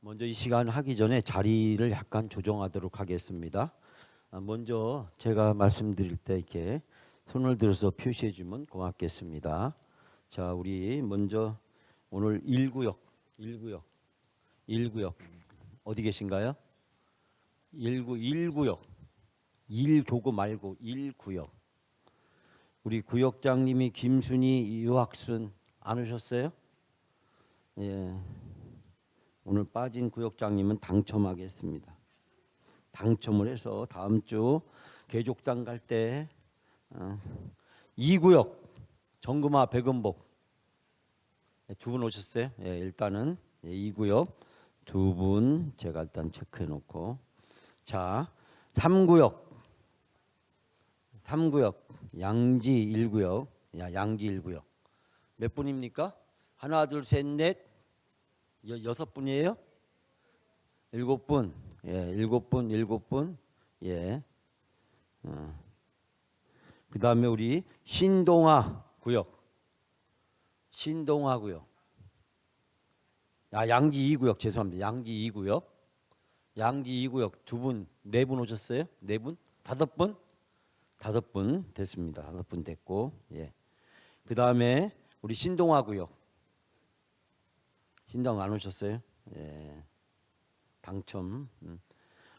먼저 이 시간 하기 전에 자리를 약간 조정하도록 하겠습니다. 먼저 제가 말씀드릴 때 이렇게 손을 들어서 표시해 주면 고맙겠습니다. 자, 우리 먼저 오늘 1구역 어디 계신가요? 1구역 1교구 말고 1구역. 우리 구역장님이 김순희, 유학순 안 오셨어요? 예. 오늘 빠진 구역장님은 당첨하겠습니다. 당첨을 해서 다음 주 개족당 갈 때 2구역 정금아 백은복 두 분 오셨어요? 예, 일단은 2구역 두 분 제가 일단 체크해 놓고, 자 3구역 양지 1구역. 양지 1구역 몇 분입니까? 하나 둘 셋 넷 6분이에요? 7분. 예, 7분. 예. 그 다음에 우리 신동아 구역. 양지 2구역 죄송합니다. 양지 2구역 두 분, 네 분 오셨어요? 네 분? 5분? 5분 됐습니다. 5분 됐고, 예. 그 다음에 우리 신동아 구역. 신당 안 오셨어요? 예. 당첨.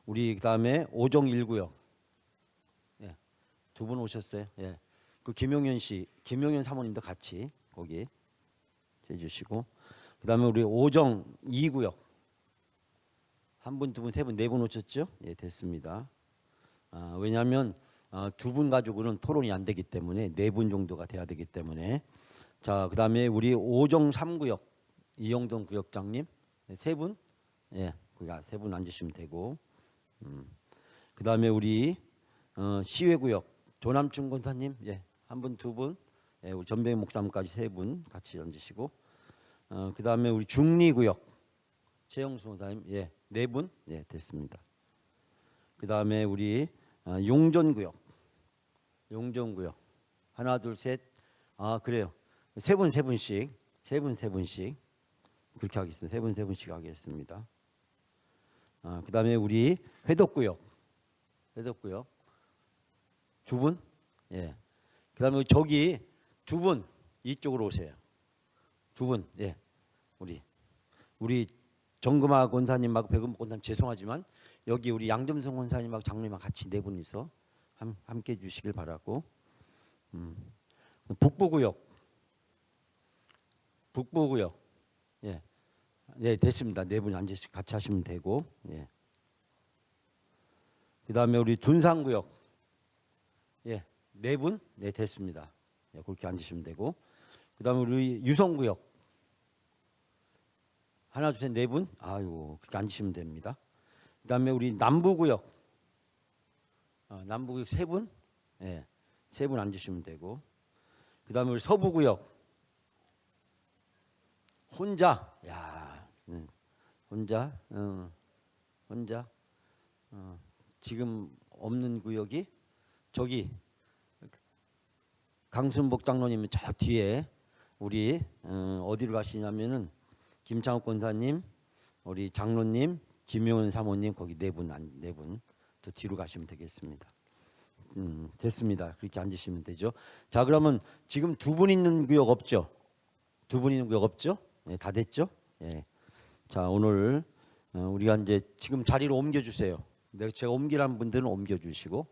우리 그다음에 오정 1구역. 예. 두 분 오셨어요? 예. 그 김용현 사모님도 같이 거기 해 주시고. 그다음에 우리 오정 2구역. 한 분, 두 분, 세 분, 네 분 오셨죠? 예, 됐습니다. 왜냐하면 두 분 가지고는 토론이 안 되기 때문에 네 분 정도가 돼야 되기 때문에. 자, 그다음에 우리 오정 3구역 이영동 구역장님 세 분, 예, 세 분 앉으시면 되고, 그다음에 우리 시외구역 조남춘 권사님, 예, 한 분, 두 분, 예, 우리 전병희 목사님까지 세 분 같이 앉으시고, 그다음에 우리 중리구역 최영수 권사님, 예, 네 분, 예, 됐습니다. 그다음에 우리 용전구역 하나 둘 셋, 그래요, 세 분씩 그렇게 하겠습니다. 세 분씩 하겠습니다. 그다음에 우리 회덕구역 두 분, 예. 그다음에 저기 두 분 이쪽으로 오세요. 두 분, 예. 우리 정금아 권사님하고 백은복 권사님 죄송하지만 여기 우리 양점성 권사님하고 장로님하고 같이 네 분이서 함께 해주시길 바라고. 북부구역, 예. 예, 됐습니다. 네 분이 앉으시 같이 하시면 되고, 예. 그다음에 우리 둔산구역, 예, 네 분, 네, 됐습니다. 예, 그렇게 앉으시면 되고. 그다음에 우리 유성구역 하나 둘 셋 네 분, 아이고 그렇게 앉으시면 됩니다. 그다음에 우리 남부구역 세 분, 예, 세 분 앉으시면 되고. 그다음에 우리 서부구역 혼자, 야, 혼자 지금 없는 구역이 저기 강순복 장로님은 저 뒤에 우리 어디로 가시냐면은 김창욱 권사님, 우리 장로님, 김용은 사모님 거기 네 분 더 뒤로 가시면 되겠습니다. 됐습니다. 그렇게 앉으시면 되죠. 자, 그러면 지금 두 분 있는 구역 없죠? 예, 다 됐죠? 예. 자, 오늘 우리가 이제 지금 자리로 옮겨 주세요. 제가 옮기라는 분들은 옮겨 주시고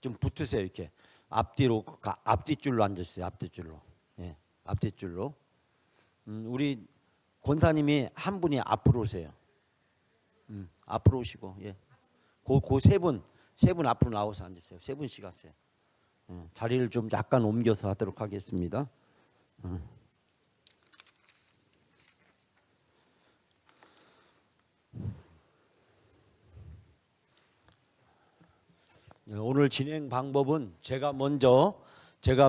좀 붙으세요. 이렇게 앞뒤줄로 앉아 주세요. 앞뒤줄로. 예. 앞뒤줄로. 우리 권사님이 한 분이 앞으로 오세요. 앞으로 오시고, 예. 세 분 앞으로 나와서 앉으세요. 세 분씩 하세요. 자리를 좀 약간 옮겨서 하도록 하겠습니다. 오늘 진행 방법은 제가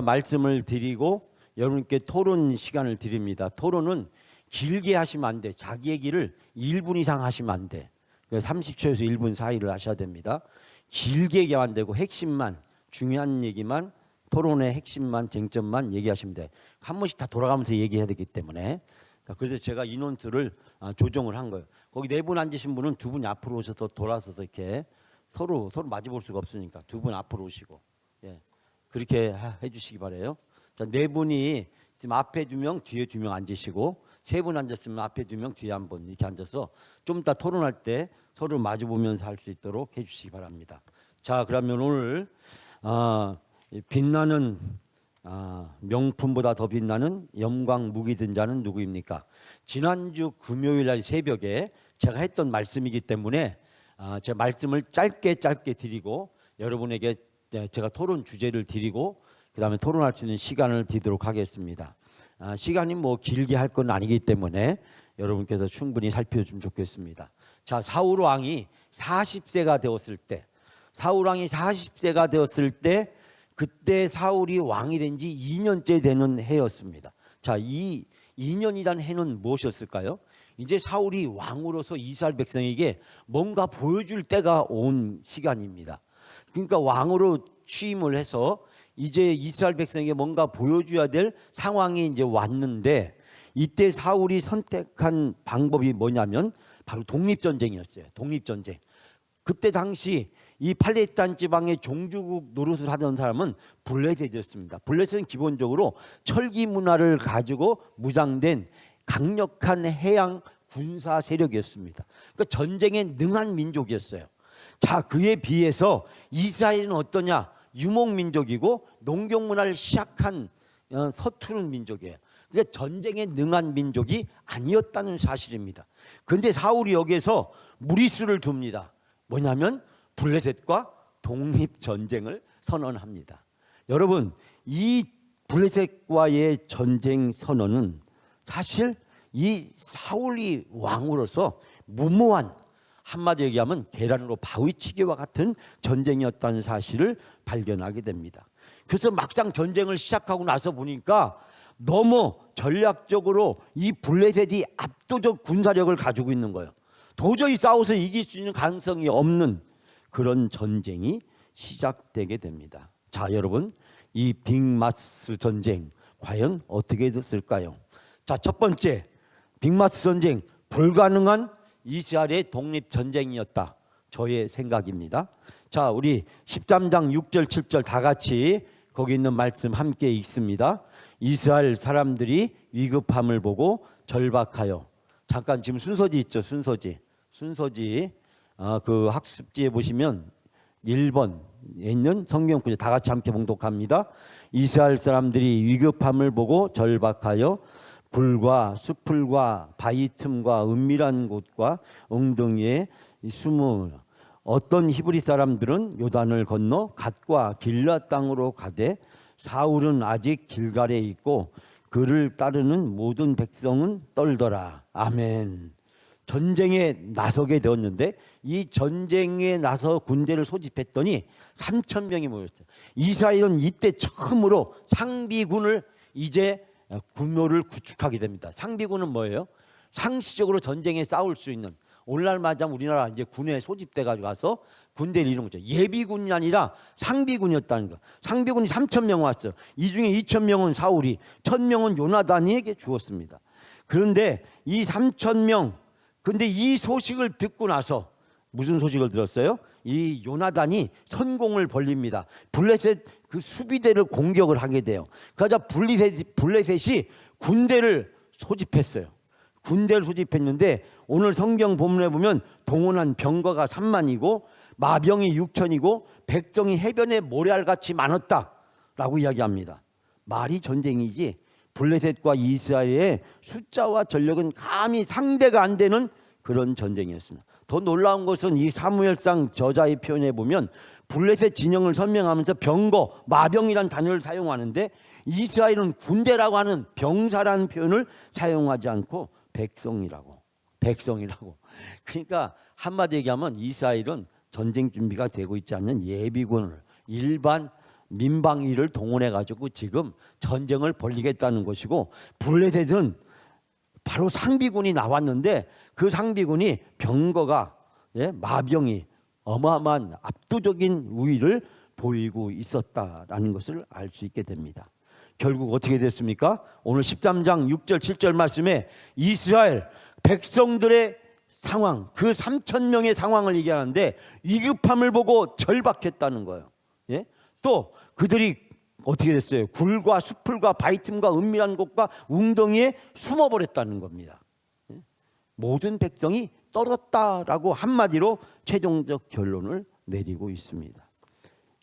말씀을 드리고 여러분께 토론 시간을 드립니다. 토론은 길게 하시면 안 돼. 자기 얘기를 1분 이상 하시면 안 돼. 30초에서 1분 사이를 하셔야 됩니다. 길게 얘기하면 안 되고 핵심만, 중요한 얘기만, 토론의 핵심만, 쟁점만 얘기하시면 돼. 한 번씩 다 돌아가면서 얘기해야 되기 때문에. 그래서 제가 인원수를 조정을 한 거예요. 거기 네 분 앉으신 분은 두 분이 앞으로 오셔서 돌아서서 이렇게 서로 마주 볼 수가 없으니까 두 분 앞으로 오시고, 예, 그렇게 해주시기 바래요. 자, 네 분이 지금 앞에 두 명, 뒤에 두 명 앉으시고, 세 분 앉았으면 앞에 두 명, 뒤에 한 분 이렇게 앉아서 좀 이따 토론할 때 서로 마주 보면서 할 수 있도록 해주시기 바랍니다. 자, 그러면 오늘 빛나는 명품보다 더 빛나는 영광 무기 든 자는 누구입니까? 지난주 금요일 날 새벽에 제가 했던 말씀이기 때문에 제 말씀을 짧게 드리고 여러분에게 제가 토론 주제를 드리고 그 다음에 토론할 수 있는 시간을 드리도록 하겠습니다. 시간이 뭐 길게 할 건 아니기 때문에 여러분께서 충분히 살펴주면 좋겠습니다. 자, 사울 왕이 40세가 되었을 때, 그때 사울이 왕이 된 지 2년째 되는 해였습니다. 자, 이 2년이라는 해는 무엇이었을까요? 이제 사울이 왕으로서 이스라엘 백성에게 뭔가 보여줄 때가 온 시간입니다. 그러니까 왕으로 취임을 해서 이제 이스라엘 백성에게 뭔가 보여줘야 될 상황이 이제 왔는데, 이때 사울이 선택한 방법이 뭐냐면 바로 독립전쟁이었어요. 독립전쟁. 그때 당시 이 팔레스타인 지방의 종주국 노릇을 하던 사람은 블레셋이었습니다. 블레셋은 기본적으로 철기 문화를 가지고 무장된 강력한 해양 군사 세력이었습니다. 그러니까 전쟁에 능한 민족이었어요. 자, 그에 비해서 이스라엘은 어떠냐? 유목민족이고 농경 문화를 시작한 서투른 민족이에요. 그러니까 전쟁에 능한 민족이 아니었다는 사실입니다. 그런데 사울이 여기에서 무리수를 둡니다. 뭐냐면 블레셋과 독립전쟁을 선언합니다. 여러분, 이 블레셋과의 전쟁 선언은 사실 이 사울이 왕으로서 무모한, 한마디 얘기하면 계란으로 바위치기와 같은 전쟁이었다는 사실을 발견하게 됩니다. 그래서 막상 전쟁을 시작하고 나서 보니까 너무 전략적으로 이 블레셋이 압도적 군사력을 가지고 있는 거예요. 도저히 싸워서 이길 수 있는 가능성이 없는 그런 전쟁이 시작되게 됩니다. 자, 여러분, 이 빅마스 전쟁 과연 어떻게 됐을까요? 자, 첫 번째, 빅마스 전쟁 불가능한 이스라엘의 독립전쟁이었다. 저의 생각입니다. 자, 우리 13장 6절 7절 다 같이 거기 있는 말씀 함께 읽습니다. 이스라엘 사람들이 위급함을 보고 절박하여, 잠깐 지금 순서지 있죠. 순서지 그 학습지에 보시면 1번에 있는 성경 구절 다 같이 함께 봉독합니다. 이스라엘 사람들이 위급함을 보고 절박하여 불과 수풀과 바위 틈과 은밀한 곳과 웅덩이에 숨으, 어떤 히브리 사람들은 요단을 건너 갓과 길라 땅으로 가되 사울은 아직 길갈에 있고 그를 따르는 모든 백성은 떨더라. 아멘. 전쟁에 나서게 되었는데 이 전쟁에 나서 군대를 소집했더니 3,000명이 모였어요. 이스라엘은 이때 처음으로 상비군을 이제 군노를 구축하게 됩니다. 상비군은 뭐예요? 상시적으로 전쟁에 싸울 수 있는, 오늘날 말하자면 우리나라 이제 군에 소집돼 가지고 가서 군대를 이루는 거죠. 예비군이 아니라 상비군이었다는 거. 상비군이 3,000명 왔어요. 이 중에 2,000명은 사울이, 1,000명은 요나단에게 주었습니다. 그런데 이 3,000명, 근데 이 소식을 듣고 나서 무슨 소식을 들었어요? 이 요나단이 선공을 벌립니다. 블레셋 그 수비대를 공격을 하게 돼요. 그러자 블레셋이 군대를 소집했어요. 군대를 소집했는데 오늘 성경 본문에 보면 동원한 병거가 3만이고 마병이 6천이고 백성이 해변에 모래알같이 많았다라고 이야기합니다. 말이 전쟁이지 블레셋과 이스라엘의 숫자와 전력은 감히 상대가 안 되는 그런 전쟁이었습니다. 더 놀라운 것은 이 사무엘상 저자의 표현에 보면 블레셋 진영을 설명하면서 병거, 마병이라는 단어를 사용하는데 이스라엘은 군대라고 하는 병사라는 표현을 사용하지 않고 백성이라고. 그러니까 한마디 얘기하면 이스라엘은 전쟁 준비가 되고 있지 않는 예비군을, 일반 민방위를 동원해 가지고 지금 전쟁을 벌이겠다는 것이고, 블레셋은 바로 상비군이 나왔는데 그 상비군이 병거가, 마병이 어마어마한 압도적인 우위를 보이고 있었다라는 것을 알 수 있게 됩니다. 결국 어떻게 됐습니까? 오늘 13장 6절 7절 말씀에 이스라엘 백성들의 상황, 그 3천 명의 상황을 얘기하는데 위급함을 보고 절박했다는 거예요. 예? 또 그들이 어떻게 됐어요? 굴과 수풀과 바위 틈과 은밀한 곳과 웅덩이에 숨어버렸다는 겁니다. 예? 모든 백성이 떨었다라고 한마디로 최종적 결론을 내리고 있습니다.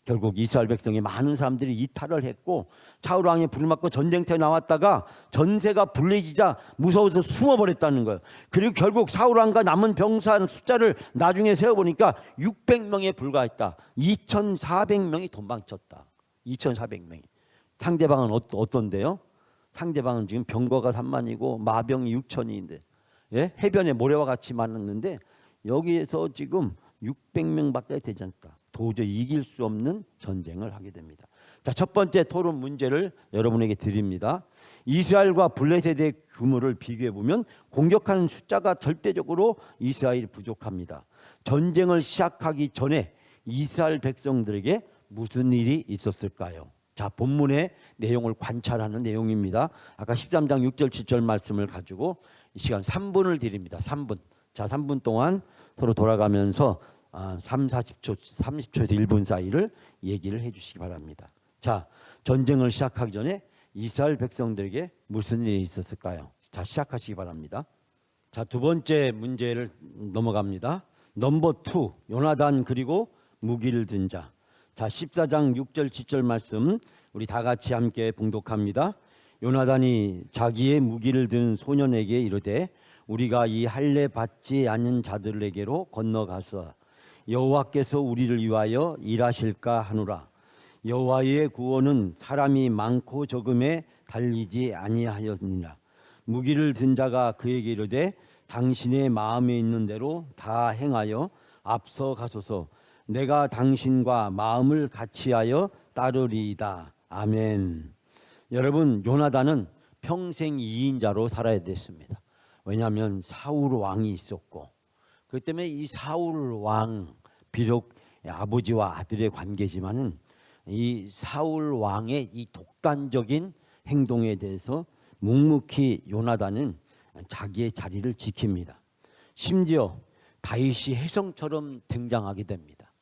결국 이스라엘 백성이 많은 사람들이 이탈을 했고 사울 왕의 불을 맞고 전쟁터에 나왔다가 전세가 불리지자 무서워서 숨어버렸다는 거예요. 그리고 결국 사울 왕과 남은 병사 숫자를 나중에 세어보니까 600명에 불과했다. 2,400명이 도망쳤다. 2,400명이. 상대방은 어떤데요? 상대방은 지금 병거가 3만이고 마병이 6천인데, 예? 해변에 모래와 같이 많았는데 여기에서 지금 600명밖에 되지 않다. 도저히 이길 수 없는 전쟁을 하게 됩니다. 자, 첫 번째 토론 문제를 여러분에게 드립니다. 이스라엘과 블레셋의 규모를 비교해 보면 공격하는 숫자가 절대적으로 이스라엘이 부족합니다. 전쟁을 시작하기 전에 이스라엘 백성들에게 무슨 일이 있었을까요? 자, 본문의 내용을 관찰하는 내용입니다. 아까 13장 6절 7절 말씀을 가지고 이 시간 3분을 드립니다. 3분. 자, 3분 동안 서로 돌아가면서 30초, 30초에서 1분 사이를 얘기를 해 주시기 바랍니다. 자, 전쟁을 시작하기 전에 이스라엘 백성들에게 무슨 일이 있었을까요? 자, 시작하시기 바랍니다. 자, 두 번째 문제를 넘어갑니다. 넘버 2, 요나단 그리고 무기를 든 자. 자, 14장 6절 7절 말씀 우리 다 같이 함께 봉독합니다. 요나단이 자기의 무기를 든 소년에게 이르되 우리가 이 할례 받지 않은 자들에게로 건너가서 여호와께서 우리를 위하여 일하실까 하노라. 여호와의 구원은 사람이 많고 적음에 달리지 아니하였느니라. 무기를 든 자가 그에게 이르되 당신의 마음에 있는 대로 다 행하여 앞서 가소서. 내가 당신과 마음을 같이하여 따르리이다. 아멘. 여러분, 요나단은 평생 2인자로 살아야 됐습니다. 왜냐하면 사울 왕이 있었고 그 때문에 이 사울 왕, 비록 아버지와 아들의 관계지만은 이 사울 왕의 이 독단적인 행동에 대해서 묵묵히 요나단은 자기의 자리를 지킵니다. 심지어 다윗이 혜성처럼 등장하게 됩니다.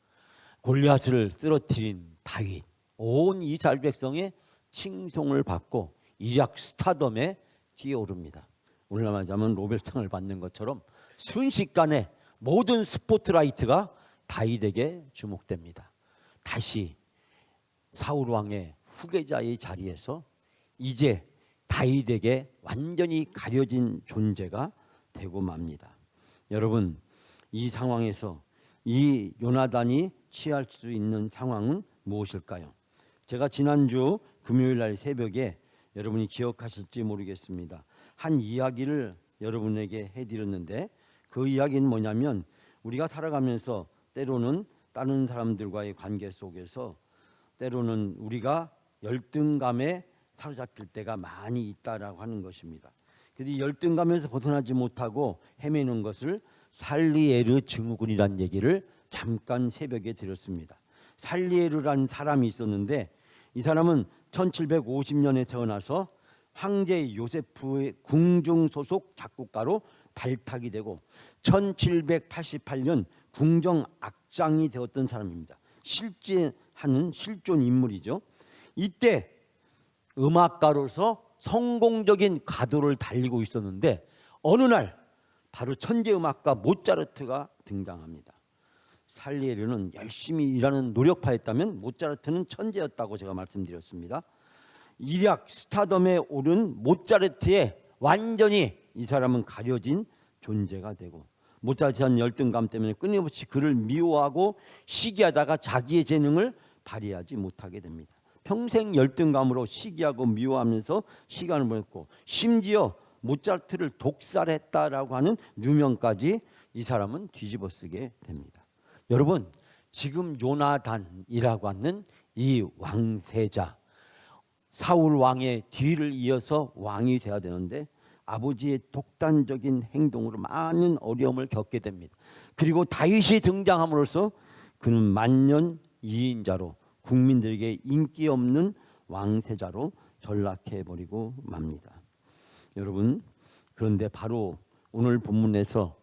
골리앗을 쓰러뜨린 다윗, 온 이스라엘 백성의 칭송을 받고 이약 스타덤에 뛰어오릅니다. 오늘날 말하자면 노벨상을 받는 것처럼 순식간에 모든 스포트라이트가 다윗에게 주목됩니다. 다시 사울 왕의 후계자의 자리에서 이제 다윗에게 완전히 가려진 존재가 되고 맙니다. 여러분, 이 상황에서 이 요나단이 취할 수 있는 상황은 무엇일까요? 제가 지난주 금요일 날 새벽에 여러분이 기억하실지 모르겠습니다. 한 이야기를 여러분에게 해드렸는데 그 이야기는 뭐냐면 우리가 살아가면서 때로는 다른 사람들과의 관계 속에서 때로는 우리가 열등감에 사로잡힐 때가 많이 있다라고 하는 것입니다. 그런데 열등감에서 벗어나지 못하고 헤매는 것을 살리에르 증후군이라는 얘기를 잠깐 새벽에 드렸습니다. 살리에르라는 사람이 있었는데 이 사람은 1750년에 태어나서 황제 요세프의 궁중 소속 작곡가로 발탁이 되고 1788년 궁정 악장이 되었던 사람입니다. 실제하는 실존 인물이죠. 이때 음악가로서 성공적인 가도를 달리고 있었는데 어느 날 바로 천재 음악가 모차르트가 등장합니다. 살리에르는 열심히 일하는 노력파였다면 모차르트는 천재였다고 제가 말씀드렸습니다. 일약 스타덤에 오른 모차르트에 완전히 이 사람은 가려진 존재가 되고 모차르트한 열등감 때문에 끊임없이 그를 미워하고 시기하다가 자기의 재능을 발휘하지 못하게 됩니다. 평생 열등감으로 시기하고 미워하면서 시간을 보냈고 심지어 모차르트를 독살했다라고 하는 누명까지 이 사람은 뒤집어쓰게 됩니다. 여러분, 지금 요나단이라고 하는 이 왕세자 사울 왕의 뒤를 이어서 왕이 되어야 되는데 아버지의 독단적인 행동으로 많은 어려움을 겪게 됩니다. 그리고 다윗이 등장함으로써 그는 만년 2인자로 국민들에게 인기 없는 왕세자로 전락해버리고 맙니다. 여러분, 그런데 바로 오늘 본문에서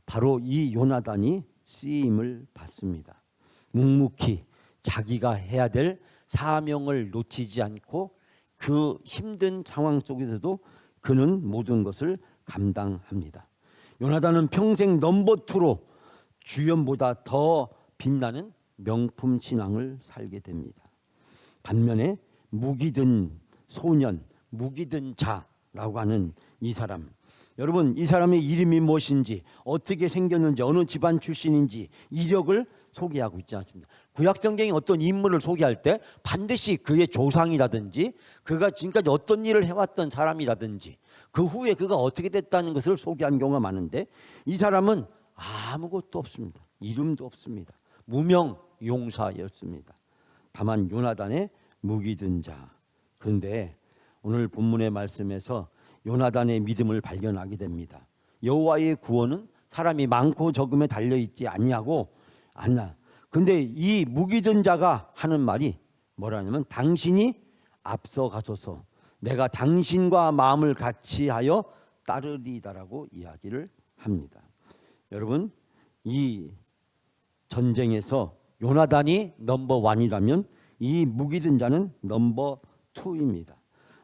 바로 이 요나단이 쓰임을 받습니다. 묵묵히 자기가 해야 될 사명을 놓치지 않고 그 힘든 상황 속에서도 그는 모든 것을 감당합니다. 요나단은 평생 넘버 투로 주연보다 더 빛나는 명품 신앙을 살게 됩니다. 반면에 무기 든 소년, 무기 든 자라고 하는 이 사람, 여러분 이 사람의 이름이 무엇인지, 어떻게 생겼는지, 어느 집안 출신인지 이력을 소개하고 있지 않습니다. 구약성경이 어떤 인물을 소개할 때 반드시 그의 조상이라든지 그가 지금까지 어떤 일을 해왔던 사람이라든지 그 후에 그가 어떻게 됐다는 것을 소개한 경우가 많은데, 이 사람은 아무것도 없습니다. 이름도 없습니다. 무명용사였습니다. 다만 요나단의 무기 든 자. 그런데 오늘 본문의 말씀에서 요나단의 믿음을 발견하게 됩니다. 여호와의 구원은 사람이 많고 적음에 달려있지 아니하고 않나. 근데 이 무기 든 자가 하는 말이 뭐라냐면, 당신이 앞서 가소서 내가 당신과 마음을 같이 하여 따르리다라고 이야기를 합니다. 여러분, 이 전쟁에서 요나단이 넘버 원이라면 이 무기 든 자는 넘버 투입니다.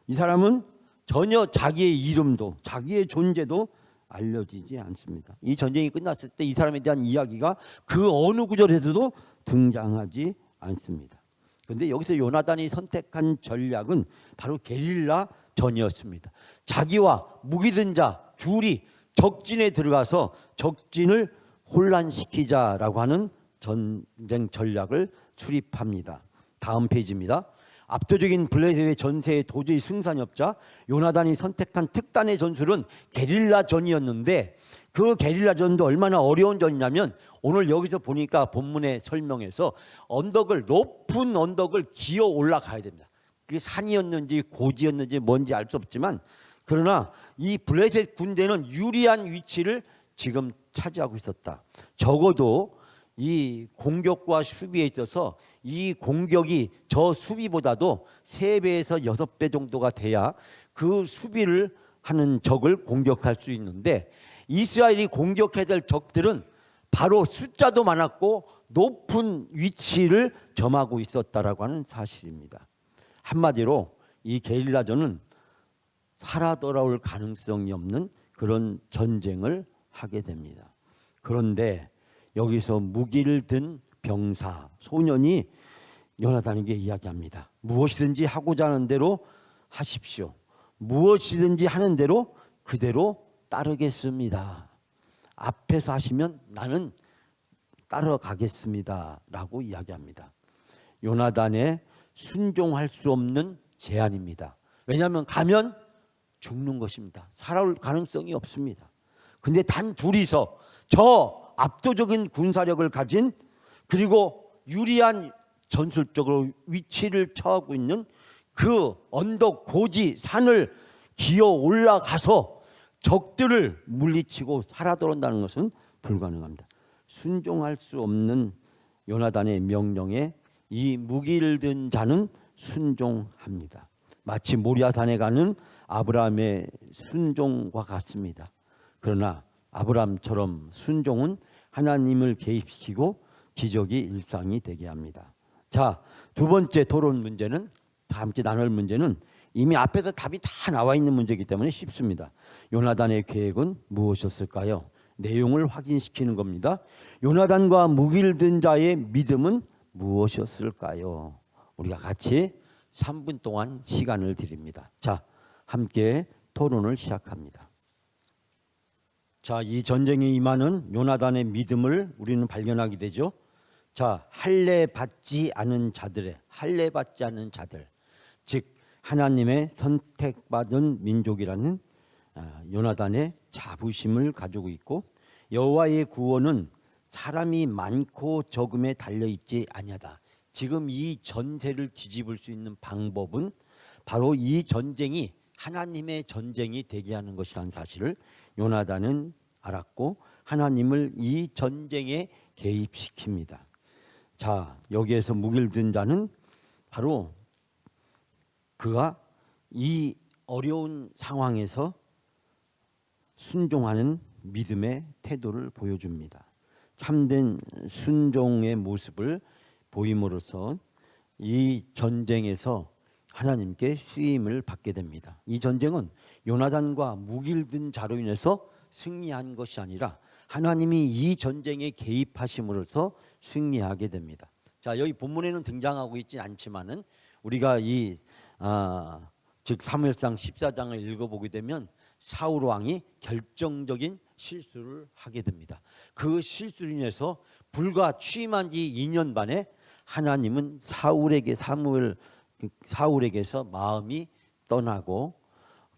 이 사람은 전혀 자기의 이름도 자기의 존재도 알려지지 않습니다. 이 전쟁이 끝났을 때 이 사람에 대한 이야기가 그 어느 구절에서도 등장하지 않습니다. 그런데 여기서 요나단이 선택한 전략은 바로 게릴라 전이었습니다. 자기와 무기 든 자 둘이 적진에 들어가서 적진을 혼란시키자라고 하는 전쟁 전략을 수립합니다. 다음 페이지입니다. 압도적인 블레셋의 전세에 도저히 승산이 없자 요나단이 선택한 특단의 전술은 게릴라 전이었는데, 그 게릴라 전도 얼마나 어려운 전이냐면, 오늘 여기서 보니까 본문의 설명에서 높은 언덕을 기어 올라가야 됩니다. 그게 산이었는지 고지였는지 뭔지 알 수 없지만, 그러나 이 블레셋 군대는 유리한 위치를 지금 차지하고 있었다. 적어도 이 공격과 수비에 있어서 이 공격이 저 수비보다도 3배에서 6배 정도가 돼야 그 수비를 하는 적을 공격할 수 있는데, 이스라엘이 공격해야 될 적들은 바로 숫자도 많았고 높은 위치를 점하고 있었다라고 하는 사실입니다. 한마디로 이 게릴라전은 살아 돌아올 가능성이 없는 그런 전쟁을 하게 됩니다. 그런데 여기서 무기를 든 병사 소년이 요나단에게 이야기합니다. 무엇이든지 하고자 하는 대로 하십시오. 무엇이든지 하는 대로 그대로 따르겠습니다. 앞에서 하시면 나는 따라가겠습니다 라고 이야기합니다. 요나단의 순종할 수 없는 제안입니다. 왜냐하면 가면 죽는 것입니다. 살아올 가능성이 없습니다. 근데 단 둘이서 저 압도적인 군사력을 가진, 그리고 유리한 전술적으로 위치를 처하고 있는 그 언덕 고지 산을 기어 올라가서 적들을 물리치고 살아 돌아온다는 것은 불가능합니다. 순종할 수 없는 요나단의 명령에 이 무기를 든 자는 순종합니다. 마치 모리아산에 가는 아브라함의 순종과 같습니다. 그러나 아브라함처럼 순종은 하나님을 개입시키고 기적이 일상이 되게 합니다. 자, 두 번째 토론 문제는, 다 함께 나눌 문제는 이미 앞에서 답이 다 나와 있는 문제이기 때문에 쉽습니다. 요나단의 계획은 무엇이었을까요? 내용을 확인시키는 겁니다. 요나단과 무기를 든 자의 믿음은 무엇이었을까요? 우리가 같이 3분 동안 시간을 드립니다. 자, 함께 토론을 시작합니다. 자, 이 전쟁에 임하는 요나단의 믿음을 우리는 발견하게 되죠. 자, 할례 받지 않은 자들, 즉 하나님의 선택받은 민족이라는 요나단의 자부심을 가지고 있고, 여호와의 구원은 사람이 많고 적음에 달려 있지 아니하다. 지금 이 전세를 뒤집을 수 있는 방법은 바로 이 전쟁이 하나님의 전쟁이 되게 하는 것이라는 사실을 요나단은 알았고, 하나님을 이 전쟁에 개입시킵니다. 자, 여기에서 무기를 든 자는 바로 그가 이 어려운 상황에서 순종하는 믿음의 태도를 보여줍니다. 참된 순종의 모습을 보임으로써 이 전쟁에서 하나님께 쓰임을 받게 됩니다. 이 전쟁은 요나단과 무기를 든 자로 인해서 승리한 것이 아니라 하나님이 이 전쟁에 개입하심으로써 승리하게 됩니다. 자, 여기 본문에는 등장하고 있지 않지만은 우리가 즉 사무엘상 14장을 읽어보게 되면 사울 왕이 결정적인 실수를 하게 됩니다. 그 실수로 인해서 불과 취임한 지 2년 반에 하나님은 사울에게서 마음이 떠나고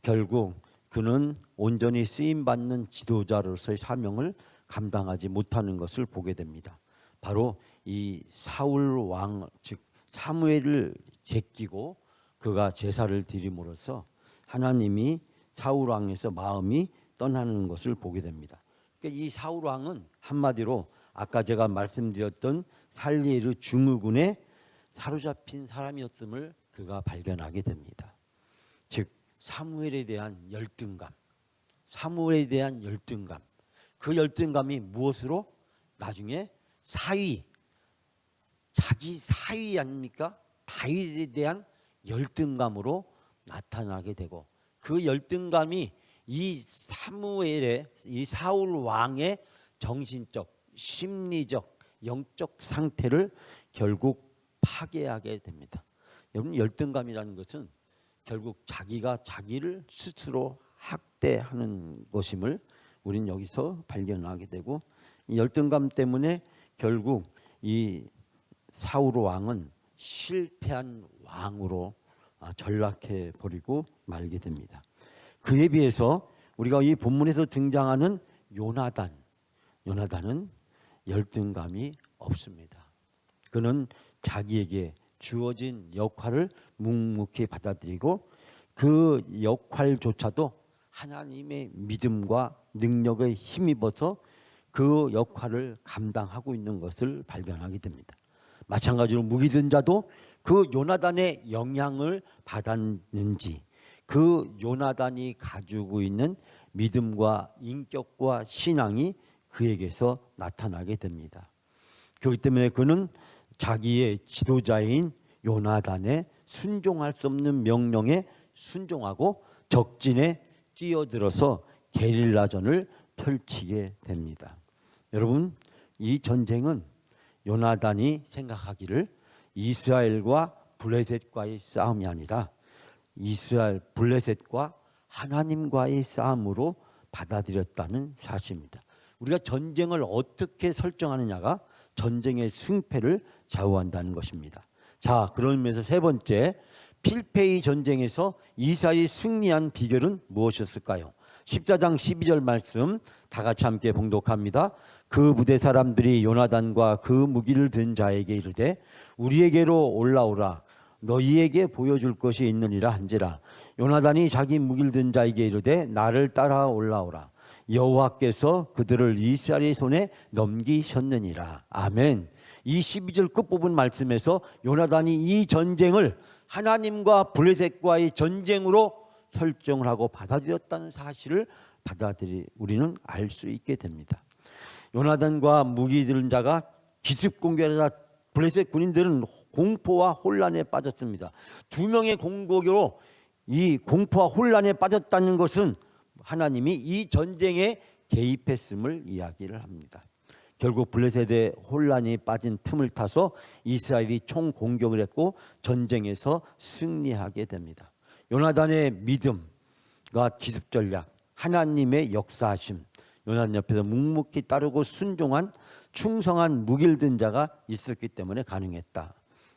결국 그는 온전히 쓰임 받는 지도자로서의 사명을 감당하지 못하는 것을 보게 됩니다. 바로 이 사울 왕 즉 사무엘을 제끼고 그가 제사를 드림으로써 하나님이 사울 왕에서 마음이 떠나는 것을 보게 됩니다. 그러니까 이 사울 왕은 한마디로 아까 제가 말씀드렸던 살리에르 중후군에 사로잡힌 사람이었음을 그가 발견하게 됩니다. 즉 사무엘에 대한 열등감, 그 열등감이 무엇으로 나중에 자기 사위 아닙니까? 다윗에 대한 열등감으로 나타나게 되고 그 열등감이 이 사울 왕의 정신적, 심리적, 영적 상태를 결국 파괴하게 됩니다. 여러분, 열등감이라는 것은 결국 자기가 자기를 스스로 학대하는 것임을 우리는 여기서 발견하게 되고, 이 열등감 때문에 결국 이 사울 왕은 실패한 왕으로 전락해 버리고 말게 됩니다. 그에 비해서 우리가 이 본문에서 등장하는 요나단은 열등감이 없습니다. 그는 자기에게 주어진 역할을 묵묵히 받아들이고 그 역할조차도 하나님의 믿음과 능력에 힘입어서 그 역할을 감당하고 있는 것을 발견하게 됩니다. 마찬가지로 무기든 자도 그 요나단의 영향을 받았는지 그 요나단이 가지고 있는 믿음과 인격과 신앙이 그에게서 나타나게 됩니다. 그렇기 때문에 그는 자기의 지도자인 요나단의 순종할 수 없는 명령에 순종하고 적진에 뛰어들어서 게릴라전을 펼치게 됩니다. 여러분, 이 전쟁은 요나단이 생각하기를 이스라엘과 블레셋과의 싸움이 아니라 이스라엘 블레셋과 하나님과의 싸움으로 받아들였다는 사실입니다. 우리가 전쟁을 어떻게 설정하느냐가 전쟁의 승패를 좌우한다는 것입니다. 자, 그러면서 세 번째, 필페이 전쟁에서 이스라엘이 승리한 비결은 무엇이었을까요? 14장 12절 말씀 다 같이 함께 봉독합니다. 그 부대 사람들이 요나단과 그 무기를 든 자에게 이르되 우리에게로 올라오라, 너희에게 보여줄 것이 있느니라 한지라. 요나단이 자기 무기를 든 자에게 이르되 나를 따라 올라오라, 여호와께서 그들을 이스라엘의 손에 넘기셨느니라. 아멘. 이 12절 끝부분 말씀에서 요나단이 이 전쟁을 하나님과 블레셋과의 전쟁으로 설정을 하고 받아들였다는 사실을 우리는 알 수 있게 됩니다. 요나단과 무기 들은 자가 기습 공격하자 블레셋 군인들은 공포와 혼란에 빠졌습니다. 두 명의 공격으로 이 공포와 혼란에 빠졌다는 것은 하나님이 이 전쟁에 개입했음을 이야기를 합니다. 결국 블레셋의 혼란이 빠진 틈을 타서 이스라엘이 총공격을 했고 전쟁에서 승리하게 됩니다. 요나단의 믿음과 기습 전략, 하나님의 역사하심, 요나단 옆에서 묵묵히 따르고 순종한 충성한 무기를 든 자가 있었기 때문에 가능했다.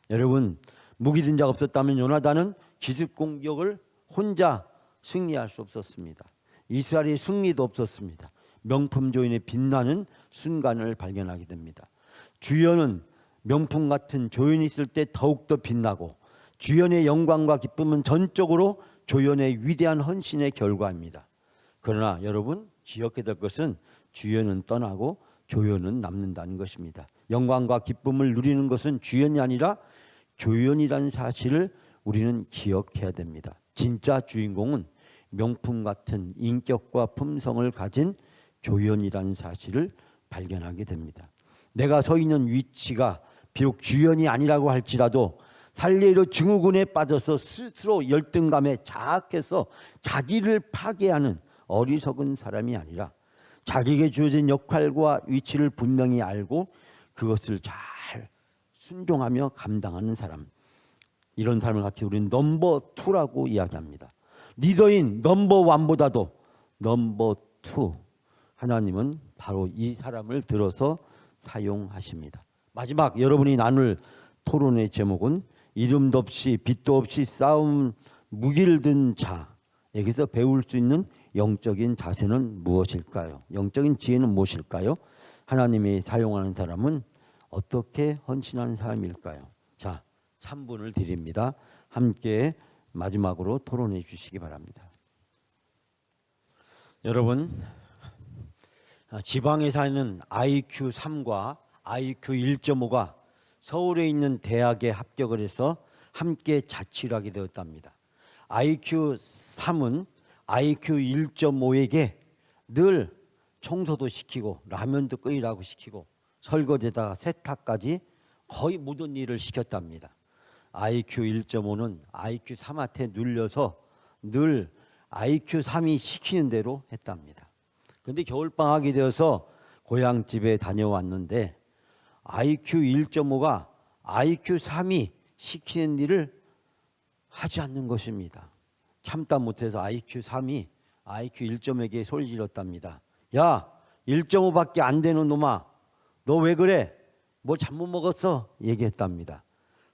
여러분, 무기 든 자가 없었다면 요나단은 기습 공격을 혼자 승리할 수 없었습니다. 이스라엘의 승리도 없었습니다. 명품 조연의 빛나는 순간을 발견하게 됩니다. 주연은 명품 같은 조연이 있을 때 더욱더 빛나고 주연의 영광과 기쁨은 전적으로 조연의 위대한 헌신의 결과입니다. 그러나 여러분, 기억해야 될 것은 주연은 떠나고 조연은 남는다는 것입니다. 영광과 기쁨을 누리는 것은 주연이 아니라 조연이라는 사실을 우리는 기억해야 됩니다. 진짜 주인공은 명품 같은 인격과 품성을 가진 조연이라는 사실을 발견하게 됩니다. 내가 서 있는 위치가 비록 주연이 아니라고 할지라도 살레로 증후군에 빠져서 스스로 열등감에 자학해서 자기를 파괴하는 어리석은 사람이 아니라 자기에게 주어진 역할과 위치를 분명히 알고 그것을 잘 순종하며 감당하는 사람, 이런 사람을 같이 우리는 넘버 2라고 이야기합니다. 리더인 넘버 1보다도 넘버 2, 하나님은 바로 이 사람을 들어서 사용하십니다. 마지막 여러분이 나눌 토론의 제목은 이름도 없이 빛도 없이 싸움 무기를 든 자에게서 배울 수 있는 영적인 자세는 무엇일까요? 영적인 지혜는 무엇일까요? 하나님이 사용하는 사람은 어떻게 헌신하는 사람일까요? 자, 3분을 드립니다. 함께 마지막으로 토론해 주시기 바랍니다. 여러분, 지방에 사는 IQ 3과 IQ 1.5가 서울에 있는 대학에 합격을 해서 함께 자취를 하게 되었답니다. IQ 3은 IQ 1.5에게 늘 청소도 시키고 라면도 끓이라고 시키고 설거지에다가 세탁까지 거의 모든 일을 시켰답니다. IQ 1.5는 IQ 3한테 눌려서 늘 IQ 3이 시키는 대로 했답니다. 그런데 겨울방학이 되어서 고향집에 다녀왔는데 IQ 1.5가 IQ 3이 시키는 일을 하지 않는 것입니다. 참다 못해서 IQ 3이 IQ 1.5에게 소리 질렀답니다. 야, 1.5밖에 안 되는 놈아, 너 왜 그래? 뭐 잘못 먹었어? 얘기했답니다.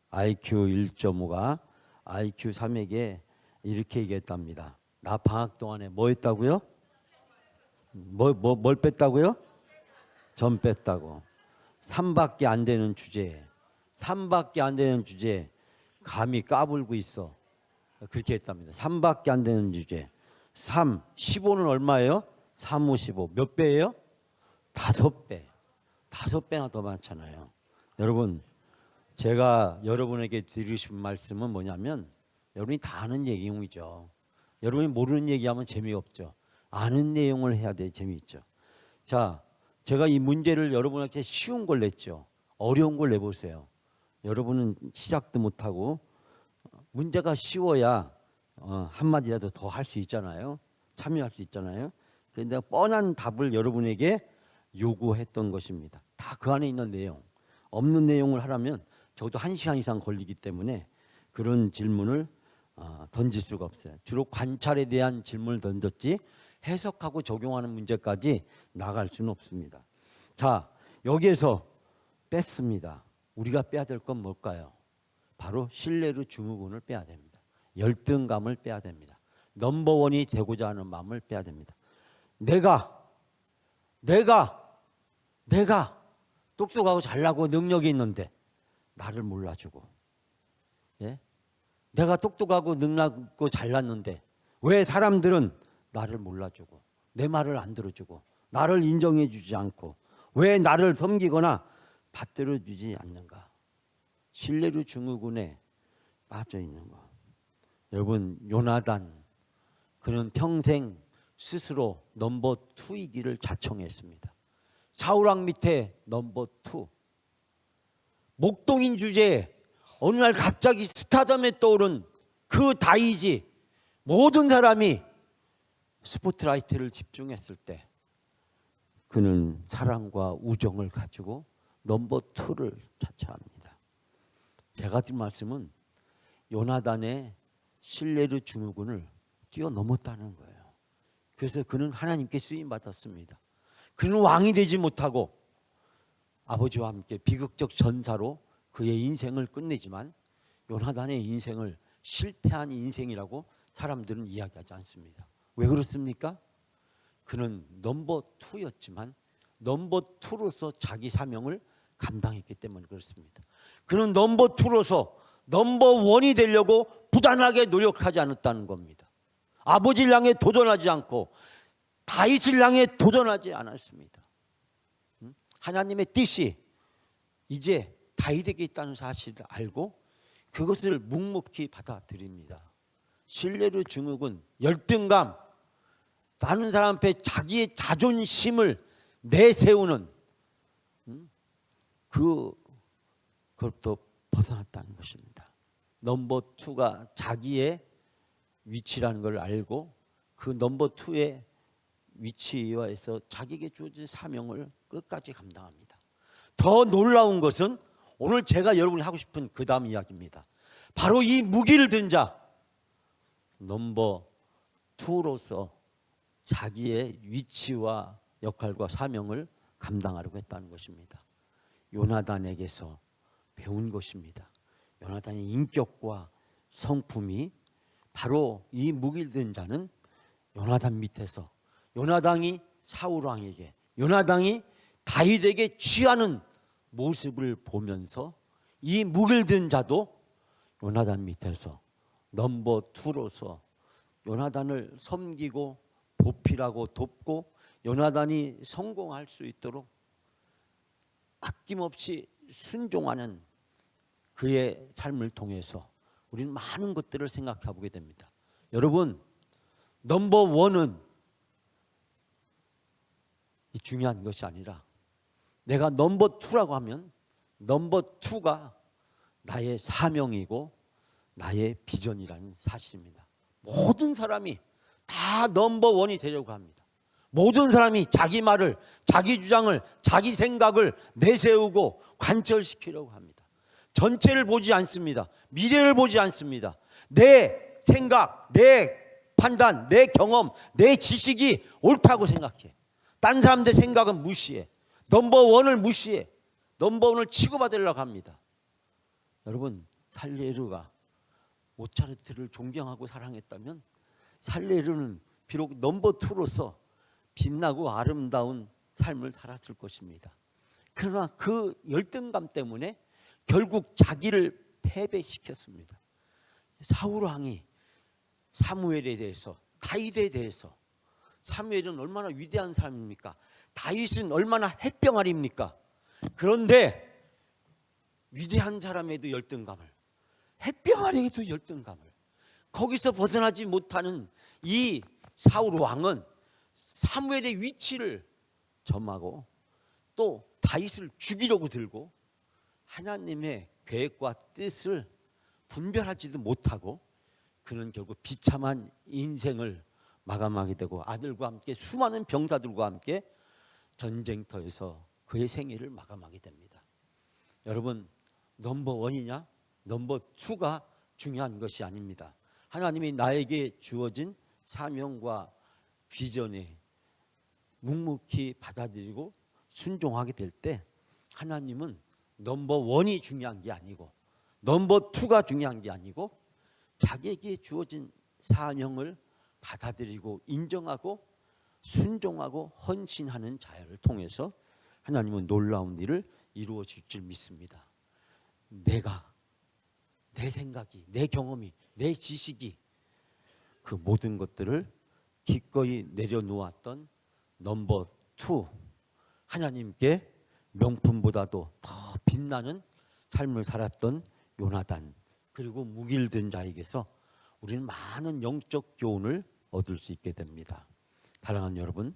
IQ 1.5가 IQ 3에게 이렇게 얘기했답니다. 나 방학 동안에 뭐 했다고요? 뭘 뺐다고요? 전 뺐다고. 3밖에 안 되는 주제에 3밖에 안 되는 주제에 감히 까불고 있어. 그렇게 했답니다. 3밖에 안 되는 주제. 3, 15는 얼마예요? 3, 5, 15. 몇 배예요? 5배. 5배나 더 많잖아요. 여러분, 제가 여러분에게 드리고 싶은 말씀은 뭐냐면 여러분이 다 아는 내용이죠. 여러분이 모르는 얘기하면 재미없죠. 아는 내용을 해야 돼 재미있죠. 자, 제가 이 문제를 여러분한테 쉬운 걸 냈죠. 어려운 걸 내보세요. 여러분은 시작도 못하고 문제가 쉬워야 한마디라도 더 할 수 있잖아요. 참여할 수 있잖아요. 그런데 뻔한 답을 여러분에게 요구했던 것입니다. 다 그 안에 있는 내용. 없는 내용을 하려면 적어도 1시간 이상 걸리기 때문에 그런 질문을 던질 수가 없어요. 주로 관찰에 대한 질문을 던졌지 해석하고 적용하는 문제까지 나갈 수는 없습니다. 자, 여기에서 뺐습니다. 우리가 빼야 될 건 뭘까요? 바로 신뢰로 증후군을 빼야 됩니다. 열등감을 빼야 됩니다. 넘버원이 되고자 하는 마음을 빼야 됩니다. 내가 똑똑하고 잘나고 능력이 있는데 나를 몰라주고, 예? 내가 똑똑하고 능력있고 잘났는데 왜 사람들은 나를 몰라주고 내 말을 안 들어주고 나를 인정해 주지 않고 왜 나를 섬기거나 받들어 주지 않는가? 신뢰로 증후군에 빠져 있는 거. 여러분, 요나단, 그는 평생 스스로 넘버 2이기를 자청했습니다. 사울왕 밑에 넘버 2. 목동인 주제에 어느 날 갑자기 스타덤에 떠오른 그 다윗이 모든 사람이 스포트라이트를 집중했을 때 그는 사랑과 우정을 가지고 넘버 2를 자처합니다. 제가 드린 말씀은 요나단의 신뢰로 증후군을 뛰어넘었다는 거예요. 그래서 그는 하나님께 쓰임 받았습니다. 그는 왕이 되지 못하고 아버지와 함께 비극적 전사로 그의 인생을 끝내지만 요나단의 인생을 실패한 인생이라고 사람들은 이야기하지 않습니다. 왜 그렇습니까? 그는 넘버 2였지만 넘버 2로서 자기 사명을 감당했기 때문에 그렇습니다. 그는 넘버 2로서 넘버 1이 되려고 부단하게 노력하지 않았다는 겁니다. 아버지를 향해 도전하지 않고 다윗을 향해 도전하지 않았습니다. 하나님의 뜻이 이제 다윗에게 있다는 사실을 알고 그것을 묵묵히 받아들입니다. 신뢰로 증후군, 열등감, 다른 사람 앞에 자기의 자존심을 내세우는 그것부터 벗어났다는 것입니다. 넘버 투가 자기의 위치라는 걸 알고 그 넘버 투의 위치에서 자기에게 주어진 사명을 끝까지 감당합니다. 더 놀라운 것은 오늘 제가 여러분이 하고 싶은 그 다음 이야기입니다. 바로 이 무기를 든 자, 넘버 투로서 자기의 위치와 역할과 사명을 감당하려고 했다는 것입니다. 요나단에게서 배운 것입니다. 요나단의 인격과 성품이 바로 이 무기를 든 자는 요나단 밑에서 요나단이 사울 왕에게, 요나단이 다윗에게 취하는 모습을 보면서 이 무기를 든 자도 요나단 밑에서 넘버 투로서 요나단을 섬기고 보필하고 돕고 요나단이 성공할 수 있도록 아낌없이 순종하는 그의 삶을 통해서 우리는 많은 것들을 생각해 보게 됩니다. 여러분, 넘버 원은 중요한 것이 아니라 내가 넘버 투라고 하면 넘버 투가 나의 사명이고 나의 비전이라는 사실입니다. 모든 사람이 다 넘버 원이 되려고 합니다. 모든 사람이 자기 말을, 자기 주장을, 자기 생각을 내세우고 관철시키려고 합니다. 전체를 보지 않습니다. 미래를 보지 않습니다. 내 생각, 내 판단, 내 경험, 내 지식이 옳다고 생각해. 딴 사람들 생각은 무시해. 넘버 원을 무시해. 넘버 원을 치고받으려고 합니다. 여러분, 살레르가 모차르트를 존경하고 사랑했다면 살레르는 비록 넘버 투로서 빛나고 아름다운 삶을 살았을 것입니다. 그러나 그 열등감 때문에 결국 자기를 패배시켰습니다. 사울 왕이 사무엘에 대해서, 다윗에 대해서, 사무엘은 얼마나 위대한 사람입니까? 다윗은 얼마나 햇병아리입니까? 그런데 위대한 사람에도 열등감을, 햇병아리에도 열등감을, 거기서 벗어나지 못하는 이 사울 왕은 사무엘의 위치를 점하고 또 다윗을 죽이려고 들고 하나님의 계획과 뜻을 분별하지도 못하고 그는 결국 비참한 인생을 마감하게 되고 아들과 함께 수많은 병사들과 함께 전쟁터에서 그의 생애를 마감하게 됩니다. 여러분, 넘버 원이냐 넘버 투가 중요한 것이 아닙니다. 하나님이 나에게 주어진 사명과 비전에 묵묵히 받아들이고 순종하게 될 때 하나님은 넘버 원이 중요한 게 아니고 넘버 투가 중요한 게 아니고 자기에게 주어진 사명을 받아들이고 인정하고 순종하고 헌신하는 자를 통해서 하나님은 놀라운 일을 이루어 줄 줄 믿습니다. 내가, 내 생각이, 내 경험이, 내 지식이 그 모든 것들을 기꺼이 내려놓았던 넘버 투, 하나님께 명품보다도 더 빛나는 삶을 살았던 요나단, 그리고 무기를 든 자에게서 우리는 많은 영적 교훈을 얻을 수 있게 됩니다. 사랑하는 여러분,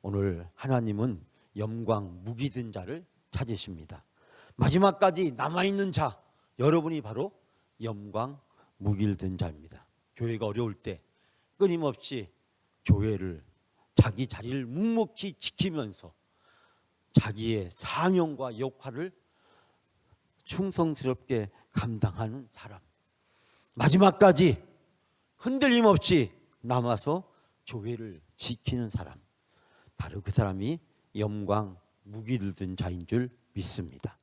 오늘 하나님은 영광 무기 든 자를 찾으십니다. 마지막까지 남아있는 자, 여러분이 바로 영광 무기를 든 자입니다. 교회가 어려울 때 끊임없이 교회를, 자기 자리를 묵묵히 지키면서 자기의 사명과 역할을 충성스럽게 감당하는 사람, 마지막까지 흔들림 없이 남아서 교회를 지키는 사람, 바로 그 사람이 영광 무기를 든 자인 줄 믿습니다.